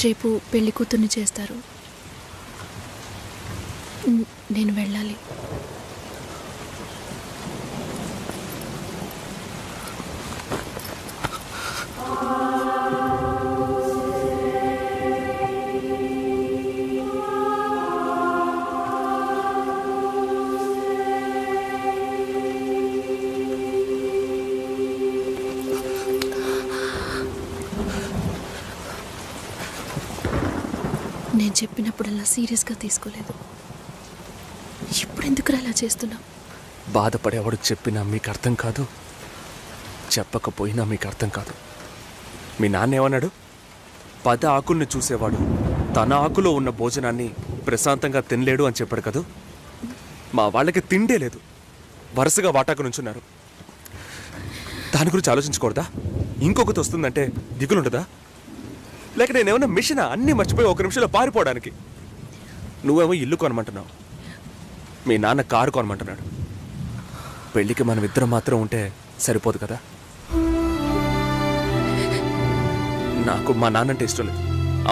రేపు పెళ్లి కూతుర్ని చేస్తారు. నేను వెళ్ళాలి. నేను చెప్పినప్పుడల్లా సీరియస్గా తీసుకోలేదు. ఇప్పుడు ఎందుకు అలా చేస్తున్నావు? బాధపడేవాడు చెప్పినా మీకు అర్థం కాదు, చెప్పకపోయినా మీకు అర్థం కాదు. మీ నాన్న ఏమన్నాడు? 10 ఆకుల్ని చూసేవాడు తన ఆకులో ఉన్న భోజనాన్ని ప్రశాంతంగా తినలేడు అని చెప్పాడు కదా. మా వాళ్ళకి తిండే లేదు, వరుసగా వాటాకు నుంచున్నారు. దాని గురించి ఆలోచించకూడదా? ఇంకొకటి వస్తుందంటే దిగులుంటుందా? లేక నేనేమన్నా మిషనా అన్నీ మర్చిపోయి 1 నిమిషంలో పారిపోవడానికి? నువ్వేమో ఇల్లు కొనమంటున్నావు, మీ నాన్న కారు కొనమంటున్నాడు. పెళ్ళికి మనం ఇద్దరం మాత్రం ఉంటే సరిపోదు కదా. నాకు మా నాన్నంటే ఇష్టం లేదు,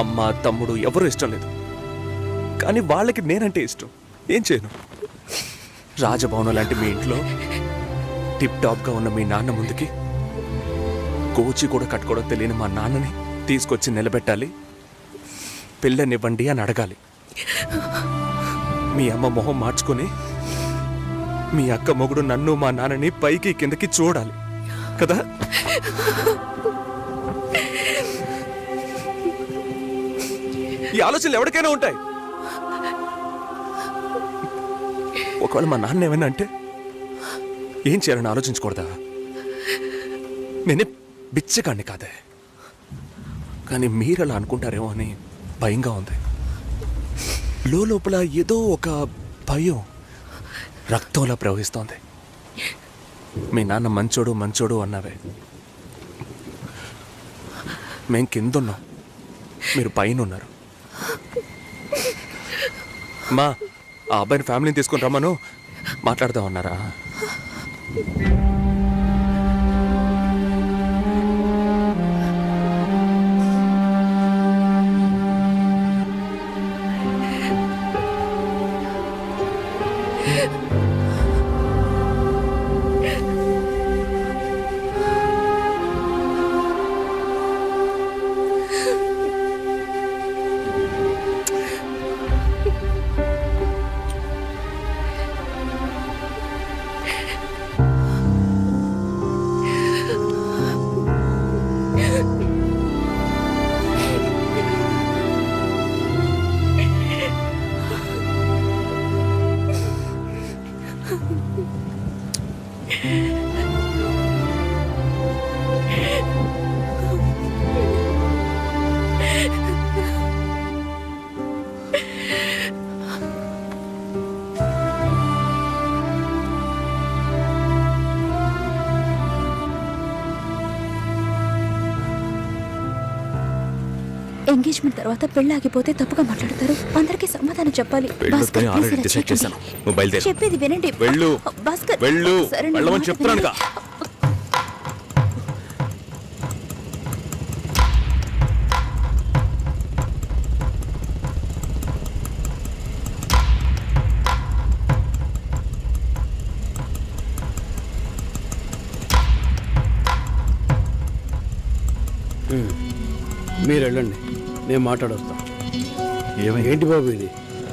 అమ్మ తమ్ముడు ఎవరూ ఇష్టం లేదు. కానీ వాళ్ళకి నేనంటే ఇష్టం. ఏం చేయను? రాజభవనం లాంటి మీ ఇంట్లో టిప్ టాప్గా ఉన్న మీ నాన్న ముందుకి కోచి కూడా కట్టుకోవడం తెలియని మా నాన్నని తీసుకొచ్చి నిలబెట్టాలి. పిల్లనివ్వండి అని అడగాలి. మీ అమ్మ మొహం మార్చుకొని మీ అక్క మొగుడు నన్ను మా నాన్నని పైకి కిందకి చూడాలి కదా. ఈ ఆలోచనలు ఎవరికైనా ఉంటాయి. ఒకవేళ మా నాన్న ఏమైనా అంటే ఏం చేయాలని ఆలోచించకూడదా? నేనే బిచ్చగాడిని కాదే, కానీ మీరు అలా అనుకుంటారేమో అని భయంగా ఉంది. లోపల ఏదో ఒక భయం రక్తంలా ప్రవహిస్తోంది. మీ నాన్న మంచోడు మంచోడు అన్నావే, మేం కిందున్నాం, మీరు పైన ఉన్నారు. మా ఆ అబ్బాయిని ఫ్యామిలీని తీసుకుని రమ్మను, మాట్లాడదాం అన్నారా? ఎంగేజ్మెంట్ తర్వాత పెళ్లి ఆగిపోతే తప్పుగా మాట్లాడతారు. అందరికీ సమాధానం చెప్పాలి. భాస్కర్, చెప్పేది వినండి. భాస్కర్, చెప్తున్నాను. మీరు వెళ్ళండి, నేను మాట్లాడొస్తాను. ఏంటి బాబు ఇది?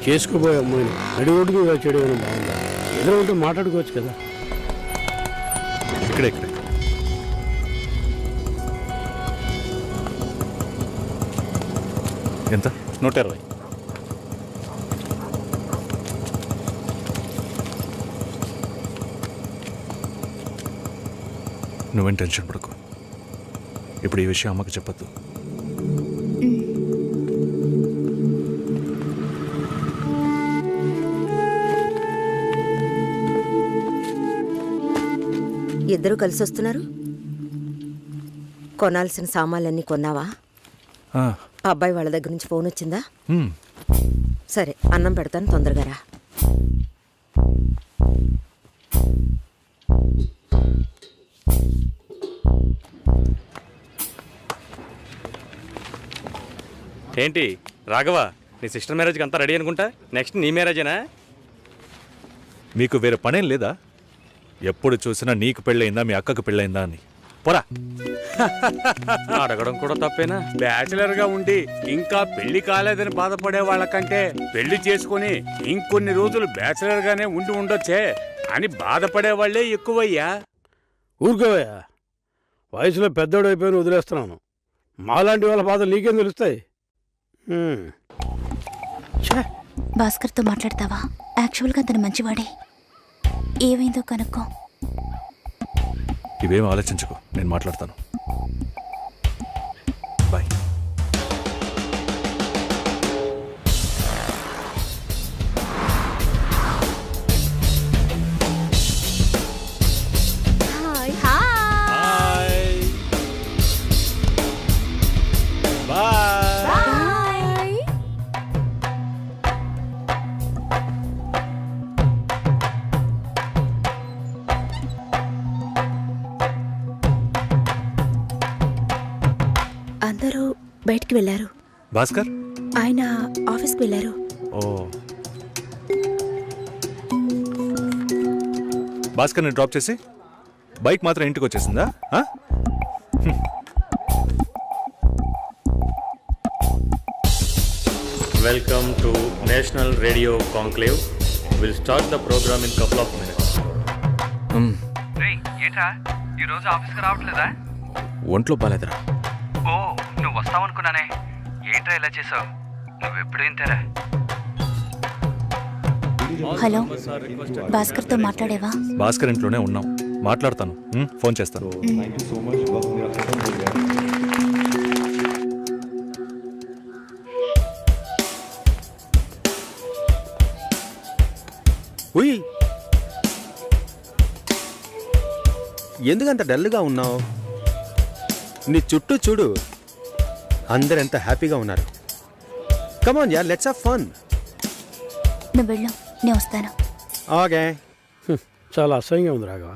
చేసుకోబోయే అమ్మాయిని నడి రోడ్డుకి చేయడం ఏమైనా బాగుందా? ఏదో ఉంటే మాట్లాడుకోవచ్చు కదా. ఇక్కడ ఎంత? 120. నువ్వేం టెన్షన్ పడకు. ఇప్పుడు ఈ విషయం అమ్మకి చెప్పద్దు. ఇద్దరు కలిసి వస్తున్నారు. కొనాల్సిన సామాన్లన్నీ కొన్నావా? అబ్బాయి వాళ్ళ దగ్గర నుంచి ఫోన్ వచ్చిందా? సరే, అన్నం పెడతాను, తొందరగా రా. ఏంటి రాఘవ, నీ సిస్టర్ మ్యారేజ్కి అంతా రెడీ అనుకుంటా. నెక్స్ట్ నీ మ్యారేజేనా? మీకు వేరే పనేం లేదా? ఎప్పుడు చూసినా నీకు పెళ్ళయిందా మీ అక్కకు పెళ్ళయిందా అని. పోరా. అడగడం కూడా తప్పేనా? బ్యాచిలర్ గా ఉండి ఇంకా పెళ్లి కాలేదని బాధపడే వాళ్ళకంటే పెళ్లి చేసుకుని ఇంకొన్ని రోజులు బ్యాచిలర్ గానే ఉండి ఉండొచ్చే అని బాధపడే వాళ్లే ఎక్కువయ్యా. ఊరుకోవయ్యా, వయసులో పెద్దోడు అయిపోయిన వదిలేస్తున్నాను. మాలాంటి వాళ్ళ బాధలు నీకేం తెలుస్తాయి? భాస్కర్తో మాట్లాడతావా? యాక్చువల్గా అతను మంచివాడే. ఏమైందో కనుక్కో. ఇవేం ఆలోచించుకో, నేను మాట్లాడతాను. బాయ్. అందరూ బయటికి వెళ్ళారు. భాస్కర్ ఆయన ఆఫీస్కి వెళ్ళారు. ఓ భాస్కర్ని డ్రాప్ చేసి బైక్ మాత్రం ఇంటికి వచ్చేసిందా? Welcome to national radio conclave. Will start the program in couple of minutes. ఏంట్రా ఈరోజు ఆఫీస్కి రావట్లేదా? ఒంట్లో బాలేదురా. ఓ, నువ్వు వస్తావనుకున్నానే. ఏంట్రా ఇలా చేసావు? నువ్వెప్పుడు ఇంతేరా? హలో, భాస్కర్తో మాట్లాడేవా? భాస్కర్ ఇంట్లోనే ఉన్నాం, మాట్లాడతాను. ఫోన్ చేస్తాను. ఉయ్, ఎందుకంత డల్గా ఉన్నావు? నీ చుట్టూ చూడు, అందరెంత హ్యాపీగా ఉన్నారు. కమాన్ యార్, లెట్స్ హావ్ ఫన్. నువ్వు వెళ్ళు, నేను వస్తాను. ఓకే. చాలా అసహ్యంగా ఉంది రాఘవ.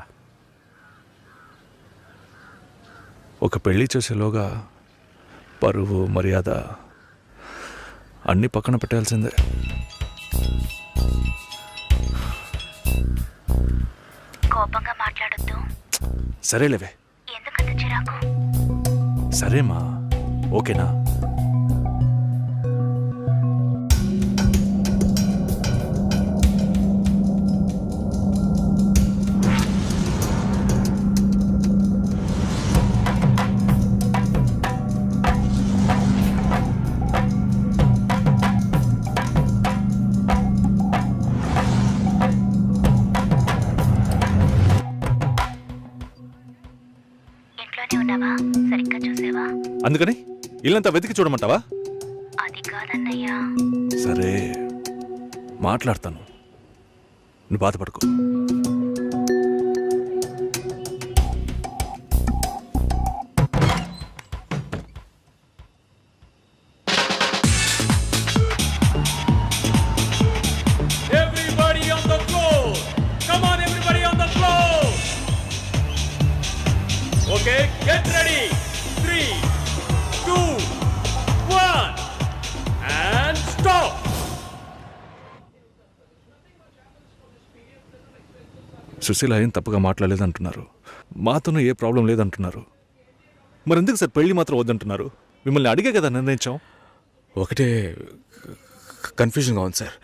ఒక పెళ్లి చేసేలోగా పరువు మర్యాద అన్నీ పక్కన పెట్టాల్సిందే. కోపంగా మాట్లాడొద్దు. సరేలేవే. ఎందుకంత చిరాకు? సరేమా, ఓకేనా? ఇంట్లోనే ఉన్నావా? సరిగ్గా చూసావా? అందుకని ఇల్లంతా వెతికి చూడమంటావా? అది కాదన్నయ్యా. సరే, మాట్లాడతాను, నువ్వు బాధపడుకో. Everybody on the floor. Come on, everybody on the floor. Okay, get ready. 3, 2, 1, and stop. Susheela ఏం తప్పుగా మాట్లాడలేదంటున్నారు, మాతోనూ ఏ ప్రాబ్లం లేదంటున్నారు. మరెందుకు సార్ పెళ్లి మాత్రం వద్దంటున్నారు? మిమ్మల్ని అడిగే కదా నిర్ణయించాం. ఒకటే కన్ఫ్యూజన్గా ఉంది సార్.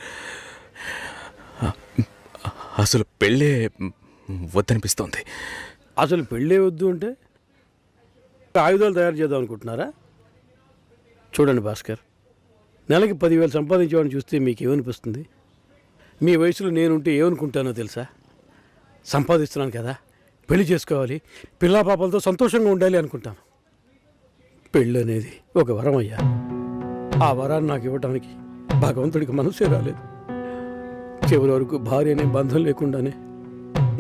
అసలు పెళ్ళే వద్దనిపిస్తోంది. అసలు పెళ్ళే వద్దు అంటే ఆయుధాలు తయారు చేద్దాం అనుకుంటున్నారా? చూడండి భాస్కర్, నెలకి 10,000 సంపాదించేవాడిని చూస్తే మీకు ఏమనిపిస్తుంది? మీ వయసులో నేనుంటే ఏమనుకుంటానో తెలుసా? సంపాదిస్తున్నాను కదా, పెళ్లి చేసుకోవాలి, పిల్లా పాపలతో సంతోషంగా ఉండాలి అనుకుంటాను. పెళ్ళి అనేది ఒక వరం అయ్యా. ఆ వరాన్ని నాకు ఇవ్వడానికి భగవంతుడికి మనసే రాలేదు. చివరి వరకు భార్య అనే బంధం లేకుండానే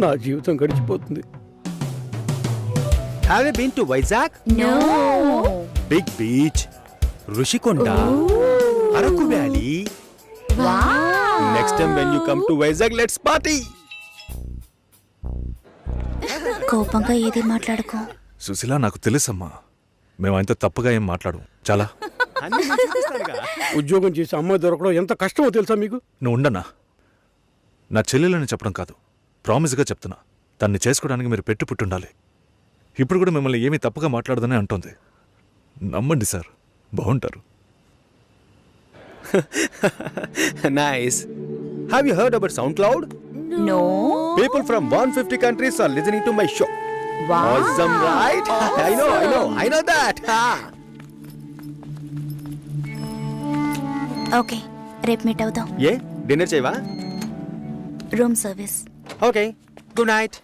నా జీవితం గడిచిపోతుంది. Have you been to Vizag? No. Big beach, Rushikonda, Araku Valley. Wow. Next time when you come to Vizag, let's party. కోపంగా ఏది మాట్లాడుకో. సుశీల, నాకు తెలుసమ్మా, మేము ఆయనతో తప్పుగా ఏం మాట్లాడు. చాలా అన్నీ నేను చూపిస్తానుగా. ఉద్యోగం చేసి అమ్మాయి దొరకడం ఎంత కష్టమో తెలుసా మీకు? నువ్వు ఉండన్నా. నా చెల్లెలని చెప్పడం కాదు, ప్రామిస్గా చెప్తున్నా. తన్ని చేసుకోవడానికి మీరు పెట్టి పుట్టుండాలి. ఇప్పుడు కూడా మిమ్మల్ని ఏమీ తప్పుగా మాట్లాడదని అంటోంది. నమ్మండి సార్, బాగుంటారు. Nice. Have you heard about SoundCloud? No. People from 150 countries are listening to my show. Awesome, right? I know that. Okay, రేపు మీట్ అవుదాం. ఏ డిన్నర్ చేయవా? Room service. Okay, good night.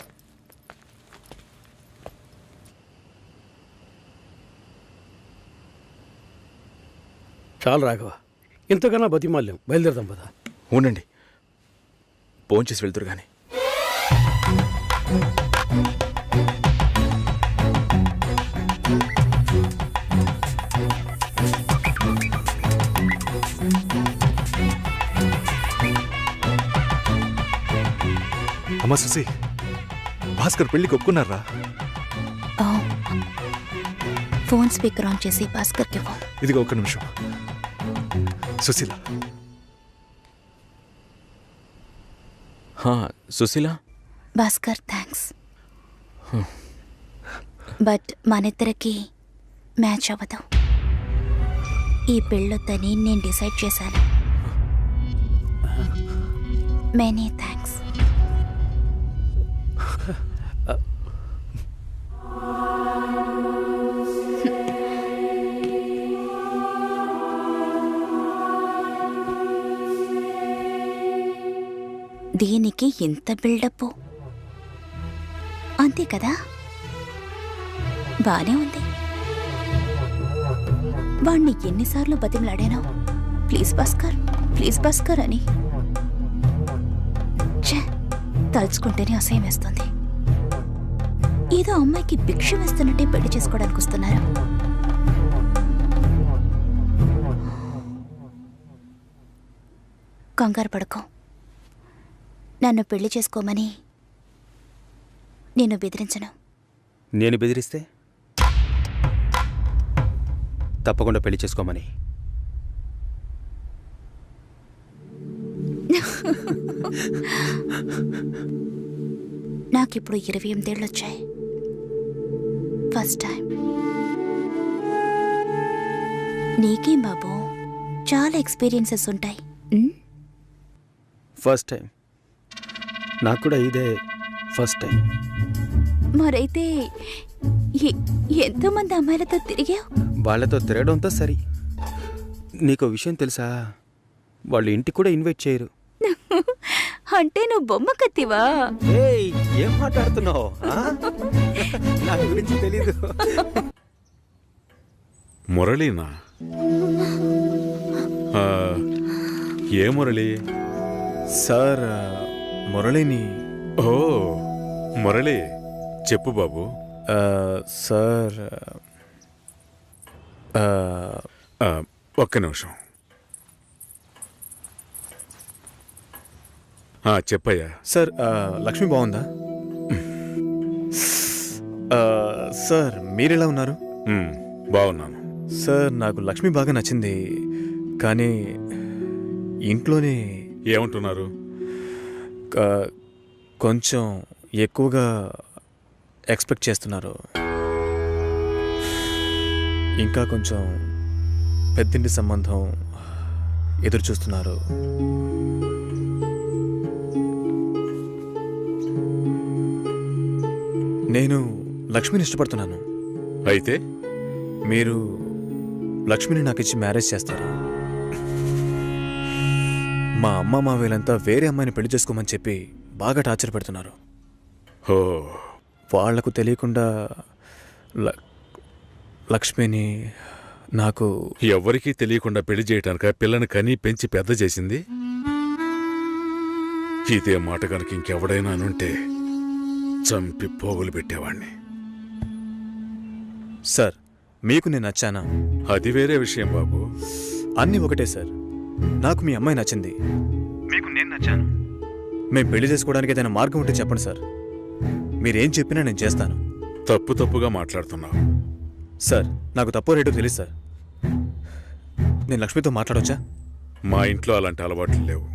చాలు రాఘవ, ఇంతకన్నా బతిమాల్యం. బయలుదేరదాం పదా. ఉండండి, భోంచేసి వెళ్తురు కానీ. అమ్మా సుసి, భాస్కర్ పెళ్ళికి ఒప్పుకున్నారా? ఫోన్ స్పీకర్ ఆన్ చేసి భాస్కర్కి ఇవ్వు. ఇదిగో ఒక్క నిమిషం. సుశీల, సుశీల. భాస్కర్ థ్యాంక్స్, బట్ మనిద్దరికి మ్యాచ్ అవ్వదు. ఈ పెళ్ళొద్దని నేను డిసైడ్ చేశాను. Many thanks. దీనికి ఎంత బిల్డప్, అంతే కదా? బానే ఉంది. వాణ్ణి ఎన్నిసార్లు బతిమలాడాను, ప్లీజ్ భాస్కర్, ప్లీజ్ భాస్కర్ అని. ఛే, తలుచుకుంటేనే అసహ్యం వేస్తుంది. ఏదో అమ్మాయికి భిక్ష వేస్తున్నట్టే పెళ్లి చేసుకోవడానికి వస్తున్నారు. కంగారు పడుకో. నన్ను పెళ్లి చేసుకోమని నేను బెదిరించను. నేను బెదిరిస్తే తప్పకుండా పెళ్లి చేసుకోమని. నాకిప్పుడు 28 ఏళ్ళు వచ్చాయి. First time. నీకేం బాబు, చాలా ఎక్స్పీరియన్సెస్ ఉంటాయి. First time. నాకు కూడా ఇదే ఫస్ట్ టైం. మరైతే ఎంతోమంది అమ్మాయిలతో తిరిగావు? వాళ్ళతో తిరగడంతో సరి. నీకు విషయం తెలుసా, వాళ్ళు ఇంటికి కూడా ఇన్వైట్ చేయరు. అంటే నువ్వు బొమ్మ కత్తివా? ఏయ్, ఏం మాట్లాడుతున్నావు? నా గురించి తెలీదు. మురళీనా? ఏ మురళి? సార్, మురళిని. ఓ మురళి, చెప్పు బాబు. సార్, ఒక్క నిమిషం. చెప్పయ్యా. సార్, లక్ష్మి బాగుందా? సార్, మీరెలా ఉన్నారు? బాగున్నాను సార్. నాకు లక్ష్మి బాగా నచ్చింది, కానీ ఇంట్లోనే ఏమంటున్నారు? కొంచెం ఎక్కువగా ఎక్స్పెక్ట్ చేస్తున్నారు. ఇంకా కొంచెం పెద్దింటి సంబంధం ఎదురు చూస్తున్నారు. నేను లక్ష్మిని ఇష్టపడుతున్నాను. అయితే మీరు లక్ష్మిని నాకు ఇచ్చి మ్యారేజ్ చేస్తారా? మా అమ్మ మావేలంతా వేరే అమ్మాయిని పెళ్లి చేసుకోమని చెప్పి బాగా టార్చర్ పెడుతున్నారు. ఓ, వాళ్లకు తెలియకుండా లక్ష్మిని నాకు ఎవరికీ తెలియకుండా పెళ్లి చేయటానిక పిల్లని కని పెంచి పెద్ద చేసింది? ఇదే మాట కనుక ఇంకెవడైనా అనుంటే చంపి పోగులు పెట్టేవాణ్ణి. సార్, మీకు నేను నచ్చానా? అది వేరే విషయం బాబు. అన్నీ ఒకటే సార్. నాకు మీ అమ్మాయి నచ్చింది, మీకు నేను నచ్చాను. మేము పెళ్లి చేసుకోవడానికి ఏదైనా మార్గం ఉంటే చెప్పండి సార్. మీరేం చెప్పినా నేను చేస్తాను. తప్పుగా మాట్లాడుతున్నావు. సార్, నాకు తప్పో రేటో తెలియదు సార్. నేను లక్ష్మితో మాట్లాడొచ్చా? మా ఇంట్లో అలాంటి అలవాట్లు లేవు.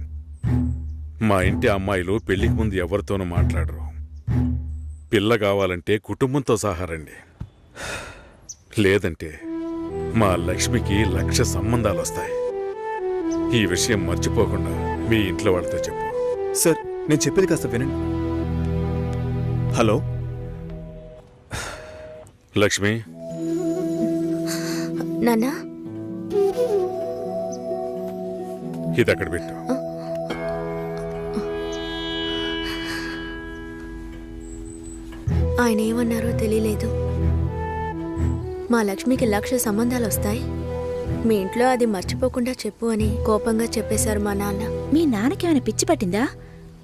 మా ఇంటి అమ్మాయిలు పెళ్లికి ముందు ఎవరితోనూ మాట్లాడరు. పిల్ల కావాలంటే కుటుంబంతో సహా రండి, లేదంటే మా లక్ష్మికి 1,00,000 సంబంధాలు వస్తాయి. ఈ విషయం మర్చిపోకుండా మీ ఇంట్లో వాళ్ళతో చెప్పు. సార్, నేను చెప్పేది కాస్త వినండి. హలో లక్ష్మి, నాన్నా, ఇది అక్కడ పెట్టు. ఆయన ఏమన్నారో తెలియలేదు. మా లక్ష్మికి 1,00,000 సంబంధాలు వస్తాయి, మీ ఇంట్లో అది మర్చిపోకుండా చెప్పు అని కోపంగా చెప్పేశారు మా నాన్న. మీ నాన్నకి ఏమైనా పిచ్చి పట్టిందా?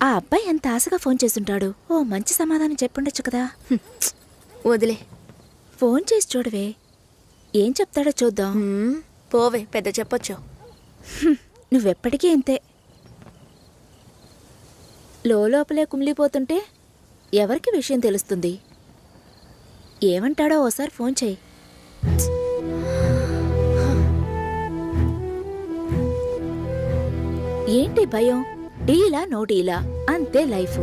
ఆ అబ్బాయి ఎంత ఆశగా ఫోన్ చేస్తుంటాడు. ఓ మంచి సమాధానం చెప్పుండొచ్చు కదా. వదిలే, ఫోన్ చేసి చూడవే, ఏం చెప్తాడో చూద్దాం. పోవే, పెద్ద చెప్పొచ్చు. నువ్వెప్పటికీ ఇంతే, లోపలే కుమిలిపోతుంటే ఎవరికి విషయం తెలుస్తుంది? ఏమంటాడో ఓసారి ఫోన్ చేయి. ఏంటి భయం? డీలా నో డీలా, అంతే లైఫ్.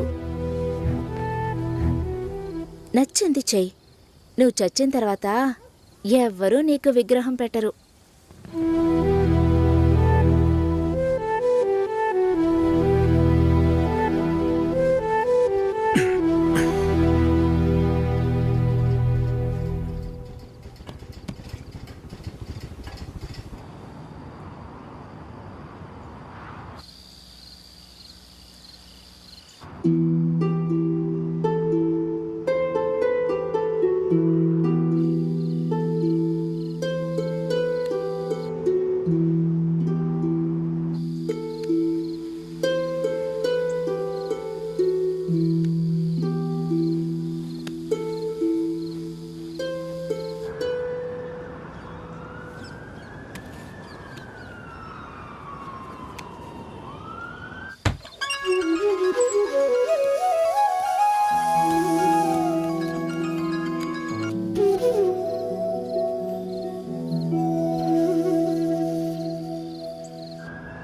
నచ్చింది చెయ్యి. నువ్వు చచ్చిన తర్వాత ఎవ్వరూ నీకు విగ్రహం పెట్టరు.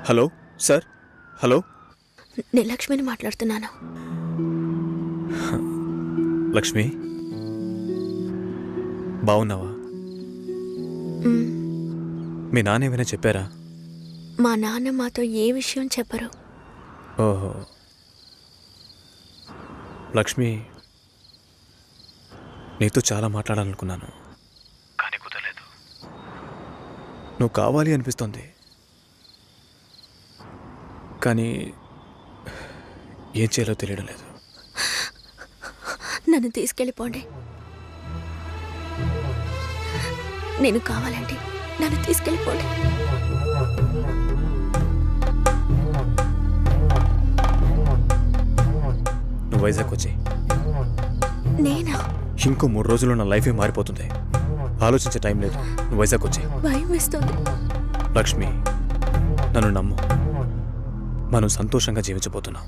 Hello sir. హలో, నేను లక్ష్మిని మాట్లాడుతున్నాను. లక్ష్మి, బాగున్నావా? మీ నాన్న ఏమైనా చెప్పారా? మా నాన్న మాతో ఏ విషయం చెప్పరు. ఓహో, లక్ష్మి, నీతో చాలా మాట్లాడాలనుకున్నాను, కానీ కుదరలేదు. నువ్వు కావాలి అనిపిస్తోంది, కానీ ఏం చేయాలో తెలియడం లేదు. నన్ను తీసుకెళ్ళిపోండి. నేను కావాలంటే నన్ను తీసుకెళ్ళిపోండి. నువ్వు వైజాగ్ వచ్చి. నేనా? ఇంకో 3 రోజుల్లో నా లైఫే మారిపోతుంది. ఆలోచించే టైం లేదు. నువ్వు వైజాగ్ వచ్చి. భయం వేస్తుంది. లక్ష్మి, నన్ను నమ్ము, మనం సంతోషంగా జీవించబోతున్నాం.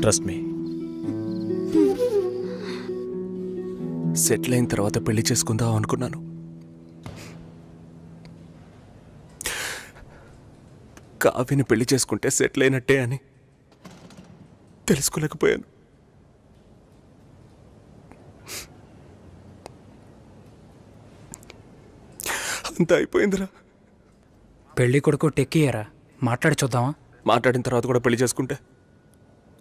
Trust me. సెటిల్ అయిన తర్వాత పెళ్లి చేసుకుందాం అనుకున్నాను, కావ్యని పెళ్లి చేసుకుంటే సెటిల్ అయినట్టే అని తెలుసుకోలేకపోయాను. అంతా అయిపోయిందిరా. పెళ్లి కొడుకు టెక్కియరా, మాట్లాడి చూద్దామా? మాట్లాడిన తర్వాత కూడా పెళ్లి చేసుకుంటే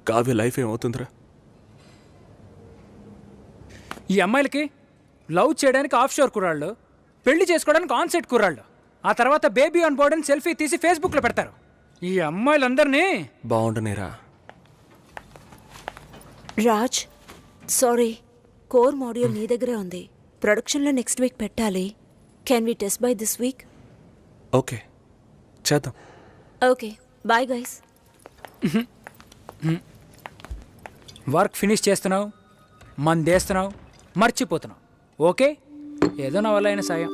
కావ్య లైఫ్ ఏమవుతుందిరా? ఈ అమ్మాయిలకి లవ్ చేయడానికి ఆఫ్ షోర్ కుర్రాళ్ళు, పెళ్లి చేసుకోవడానికి ఆన్ సెట్ కుర్రాళ్ళు, ఆ తర్వాత బేబీ ఆన్ బోర్డ్ అని సెల్ఫీ తీసి ఫేస్బుక్లో పెడతారు. ఈ అమ్మాయిలందరినీ బాగుండనేరా. రాజ్, సారీ, కోర్ మాడ్యూల్ నీ దగ్గరే ఉంది. ప్రొడక్షన్లో నెక్స్ట్ వీక్ పెట్టాలి. Can we test by this week? Okay, చేద్దాం. Okay, bye guys. Work finish చేస్తున్నావు, మందేస్తున్నావు, మర్చిపోతున్నావు. ఓకే, ఏదో నా వల్ల అయిన సాయం.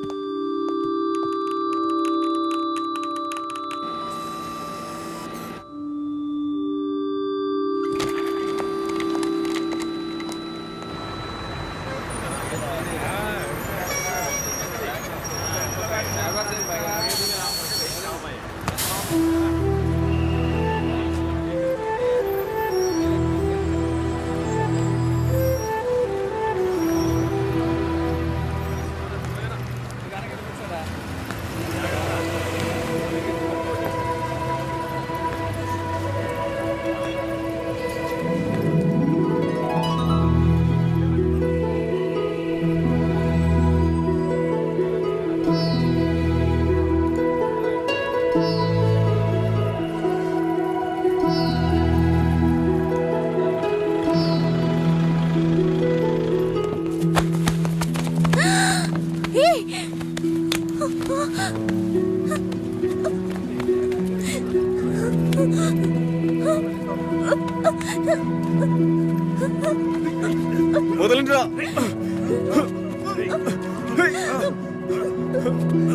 వదలండిరా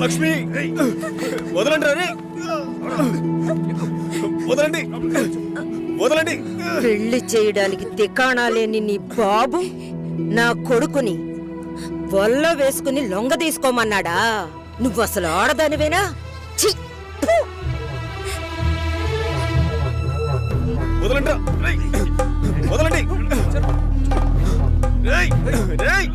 లక్ష్మి, వదలండి రా. వదలండి, వదలండి. పెళ్లి చేయడానికి తికాణా లేని నీ బాబు నా కొడుకుని వల్ల వేసుకుని లొంగ తీసుకోమన్నాడా? నువ్వు అసలు ఆడదానివేనా? ఛీ! ఫు! వదలండి రా. వదలండి. రేయ్, రేయ్.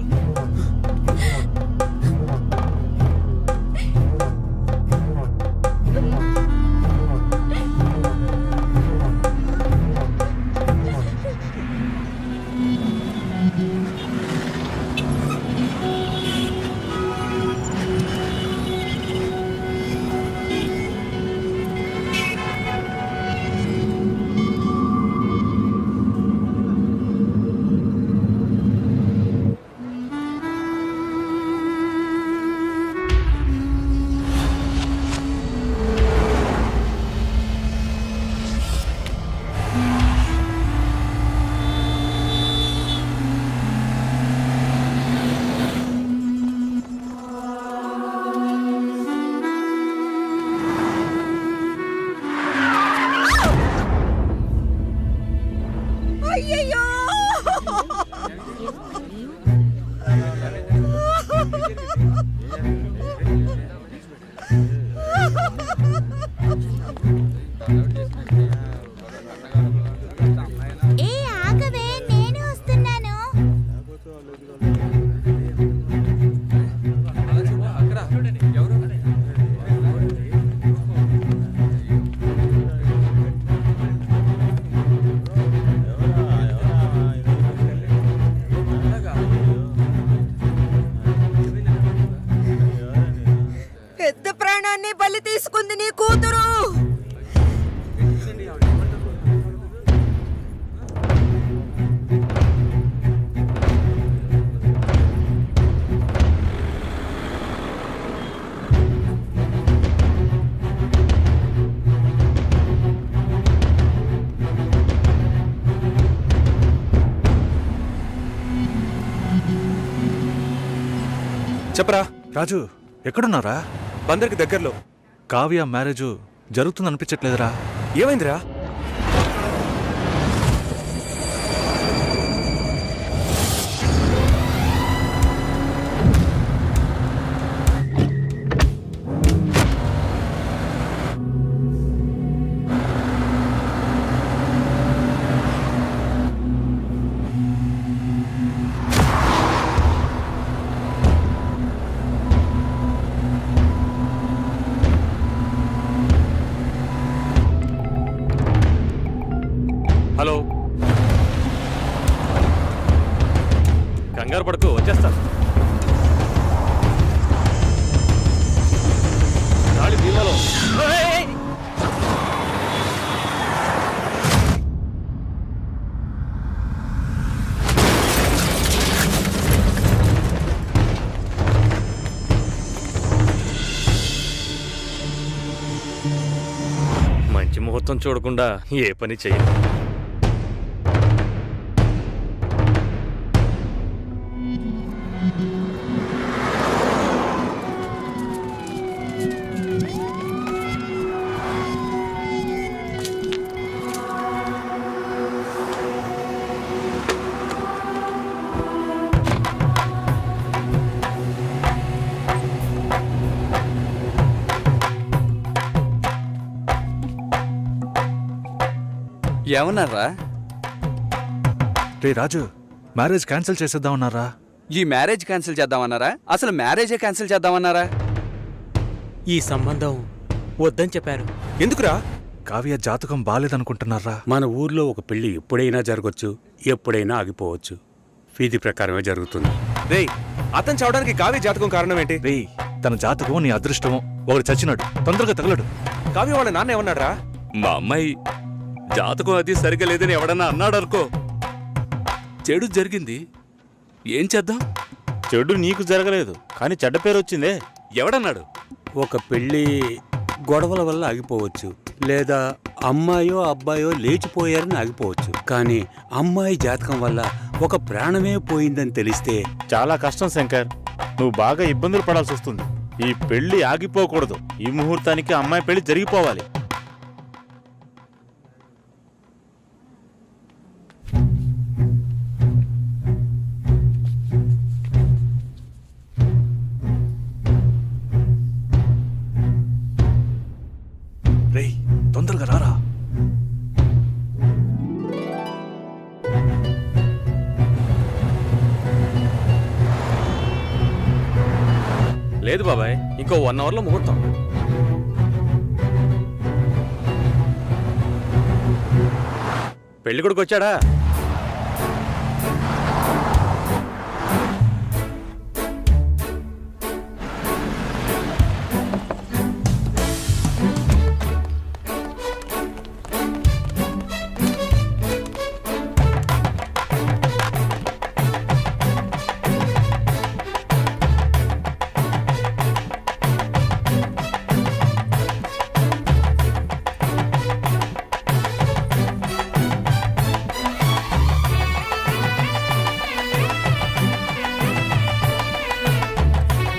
పెద్ద ప్రాణాన్ని బలి తీసుకుంది నీ కూతురు. చెప్పరా. రాజు, ఎక్కడున్నారా? బందర్కి దగ్గరలో. కావ్య మ్యారేజ్ జరుగుతుంది అనిపించట్లేదురా? ఏమైందిరా? హలో, కంగారు పడుకో, వచ్చేస్తా. గాలి వీళ్ళలో. మంచి ముహూర్తం చూడకుండా ఏ పని చెయ్యను. ఏమన్నారా? రే రాజు, మ్యారేజ్ క్యాన్సిల్ చేసేద్దామన్నారా? ఈ మ్యారేజ్ క్యాన్సిల్ చేద్దామన్నారా? అసలు మ్యారేజే క్యాన్సిల్ చేద్దామన్నారా? ఈ సంబంధం వద్దని చెప్పారు. ఎందుకురా? కావ్య జాతకం బాలేదనుకుంటున్నారా? మన ఊర్లో ఒక పెళ్లి ఎప్పుడైనా జరగచ్చు, ఎప్పుడైనా ఆగిపోవచ్చు. విధి ప్రకారమే జరుగుతుంది. రేయ్, అతను చావడానికి కావ్య జాతకం కారణం ఏంటి? రే, తన జాతకం నీ అదృష్టమో. ఒకడు చచ్చినాడు, తొందరగా తగలడు. కావ్య వాళ్ళ నాన్న ఏమన్నాడ్రా? మా అమ్మాయి జాతకం అది సరిగా లేదని ఎవడన్నా అన్నాడనుకో, చెడు జరిగింది, ఏం చేద్దాం? చెడు నీకు జరగలేదు, కానీ చెడ్డ పేరు వచ్చిందే. ఎవడన్నాడు? ఒక పెళ్లి గొడవల వల్ల ఆగిపోవచ్చు, లేదా అమ్మాయో అబ్బాయో లేచిపోయారని ఆగిపోవచ్చు. కానీ అమ్మాయి జాతకం వల్ల ఒక ప్రాణమే పోయిందని తెలిస్తే చాలా కష్టం శంకర్. నువ్వు బాగా ఇబ్బందులు పడాల్సి వస్తుంది. ఈ పెళ్లి ఆగిపోకూడదు. ఈ ముహూర్తానికి అమ్మాయి పెళ్లి జరిగిపోవాలి. రేయ్ తొందరగా రారా. లేదు బాబాయ్, ఇంకో 1 అవర్లో ముహూర్తం. పెళ్లి కొడుకు వచ్చాడా?